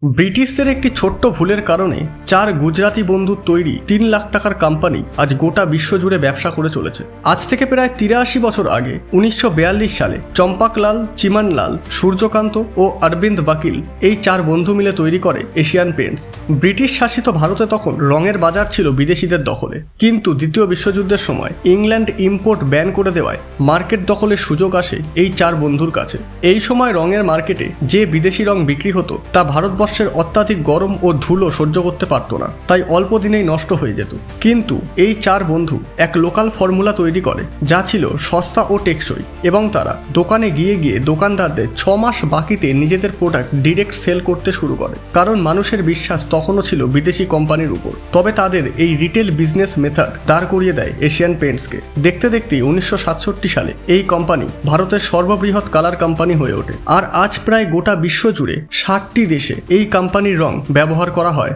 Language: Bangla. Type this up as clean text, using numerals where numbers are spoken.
ব্রিটিশদের একটি ছোট্ট ভুলের কারণে 4 গুজরাতি বন্ধুর তৈরি 3 লাখ টাকার কোম্পানি আজ গোটা বিশ্বজুড়ে ব্যবসা করে চলেছে। আজ থেকে প্রায় 83 বছর আগে 1942 সালে চম্পাকলাল, চিমানলাল, সূর্যকান্ত ও অরবিন্দ বাকিল এই 4 বন্ধু মিলে তৈরি করে এশিয়ান পেন্টস। ব্রিটিশ শাসিত ভারতে তখন রঙের বাজার ছিল বিদেশিদের দখলে, কিন্তু দ্বিতীয় বিশ্বযুদ্ধের সময় ইংল্যান্ড ইম্পোর্ট ব্যান করে দেওয়ায় মার্কেট দখলের সুযোগ আসে এই 4 বন্ধুর কাছে। এই সময় রঙের মার্কেটে যে বিদেশি রং বিক্রি হতো তা ভারতবর্ষের অত্যাধিক গরম ও ধুলো সহ্য করতে পারত না, তাই অল্প দিনেই নষ্ট হয়ে যেত। কিন্তু এই 4 বন্ধু এক লোকাল ফর্মুলা তৈরি করে যা ছিল সস্তা ও টেকসই, এবং তারা দোকানে গিয়ে গিয়ে দোকানদারদের 6 মাস বাকিতে নিজেদের প্রোডাক্ট ডিরেক্ট সেল করতে শুরু করে, কারণ মানুষের বিশ্বাস তখনও ছিল বিদেশি কোম্পানির উপর। তবে তাদের এই রিটেল বিজনেস মেথড দাঁড় করিয়ে দেয় এশিয়ান পেন্টসকে। দেখতে দেখতেই 1967 সালে এই কোম্পানি ভারতের সর্ববৃহৎ কালার কোম্পানি হয়ে ওঠে, আর আজ প্রায় গোটা বিশ্ব জুড়ে 60টি দেশে এই কোম্পানির রং ব্যবহার করা হয়।